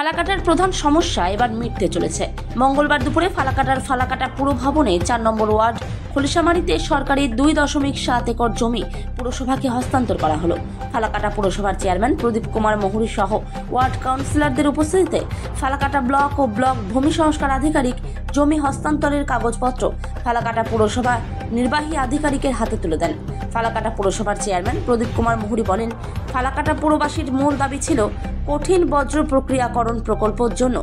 ফালাকাটার প্রধান সমস্যা এবার মিটতে চলেছে। মঙ্গলবার দুপুরে ফালাকাটা পুর ভবনে 4 নম্বর ওয়ার্ড খলিশামারীতে সরকারি 2.7 একর জমি পুরসভাকে হস্তান্তর করা হলো। ফালাকাটা পুরসভার চেয়ারম্যান প্রদীপ কুমার মহুরী সহ ওয়ার্ড কাউন্সিলরদের উপস্থিতিতে ফালাকাটা ব্লক ও ব্লক ভূমি সংস্কার আধিকারিক জমি হস্তান্তরের কাগজপত্র ফালাকাটা পুরসভা নির্বাহী আধিকারিকের হাতে তুলে দেন। ফালাকাটা পুরসভার চেয়ারম্যান প্রদীপ কুমার মহুরী বলেন, ফালাকাটা পুরবাসীর মূল দাবি ছিল কঠিন বজ্র প্রক্রিয়াকরণ প্রকল্পের জন্য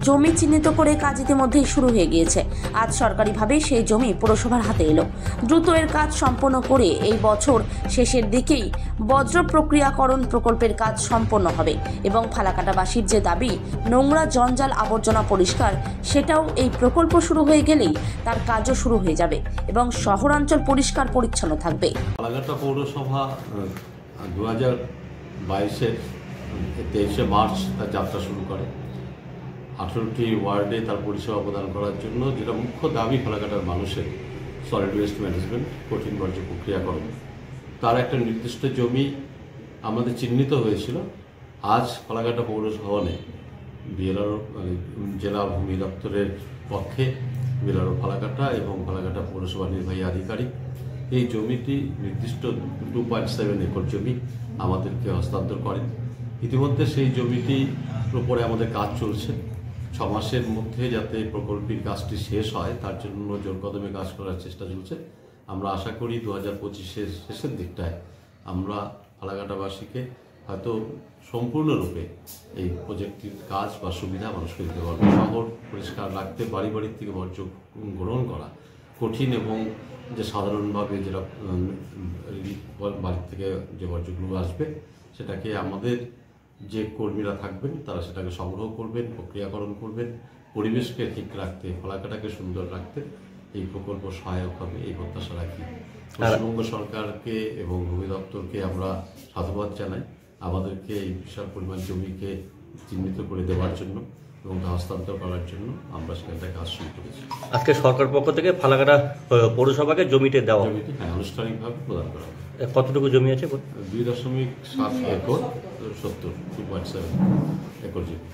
জমি চিহ্নিত করে কাজ ইতিমধ্যেই শুরু হয়ে গিয়েছে। আজ সরকারিভাবে সেই জমি পুরসভার হাতে এলো। দ্রুত এর কাজ সম্পন্ন করে এই বছর শেষের দিকেই বজ্র প্রক্রিয়াকরণ প্রকল্পের কাজ সম্পন্ন হবে এবং ফালাকাটাবাসীর যে দাবি নোংরা জঞ্জাল আবর্জনা পরিষ্কার, সেটাও এই প্রকল্প শুরু হয়ে গেলেই তার কাজও শুরু হয়ে যাবে এবং শহরাঞ্চল পরিষ্কার পরিচ্ছন্ন থাকবে। ফালাকাটা পৌরসভা 2022-এর 23শে মার্চ তার যাত্রা শুরু করে। 18টি ওয়ার্ডে তার পরিষেবা প্রদান করার জন্য যেটা মুখ্য দাবি ফালাকাটার মানুষের সলিড ওয়েস্ট ম্যানেজমেন্ট, কঠিন বর্জ্য প্রক্রিয়াকরণ, তার একটা নির্দিষ্ট জমি আমাদের চিহ্নিত হয়েছিল। আজ ফালাকাটা পৌরসভা বিএলআরও জেলা ভূমি দপ্তরের পক্ষে বিএলআরও ফালাকাটা এবং ফালাকাটা পৌরসভা নির্বাহী আধিকারিক এই জমিটি নির্দিষ্ট 2.7 একর জমি আমাদেরকে হস্তান্তর করেন। ইতিমধ্যে সেই জমিটির উপরে আমাদের কাজ চলছে। 6 মাসের মধ্যে যাতে প্রকল্পের কাজটি শেষ হয় তার জন্য জোর কদমে কাজ করার চেষ্টা চলছে। আমরা আশা করি 2025-এর শেষের দিকটায় আমরা ফালাকাটাবাসীকে হয়তো সম্পূর্ণরূপে এই প্রজেক্টটির কাজ বা সুবিধা মানুষকে দিতে পারবো। শহর পরিষ্কার রাখতে বাড়ির থেকে বর্জ্য গ্রহণ করা কঠিন এবং যে সাধারণভাবে যেটা বাড়ির থেকে যে বর্জ্যগুলো আসবে সেটাকে আমাদের যে কর্মীরা থাকবেন তারা সেটাকে সংগ্রহ করবেন, প্রক্রিয়াকরণ করবেন। পরিবেশকে ঠিক রাখতে, ফালাকাটাকে সুন্দর রাখতে এই প্রকল্প সহায়ক হবে এই প্রত্যাশা রাখি। পশ্চিমবঙ্গ সরকারকে এবং ভূমি দপ্তরকে আমরা সাধুবাদ জানাই আমাদেরকে এই বিশাল পরিমাণ জমিকে চিহ্নিত করে দেওয়ার জন্য এবং তা হস্তান্তর করার জন্য। আমরা সেখানটায় কাজ শুরু করেছি। আজকে সরকার পক্ষ থেকে ফালাকাটা পৌরসভাকে জমিটি দেওয়া, জমিটি আনুষ্ঠানিকভাবে প্রদান করা হবে। কতটুকু জমি আছে? 2.7 একর 2.7 একর জমি।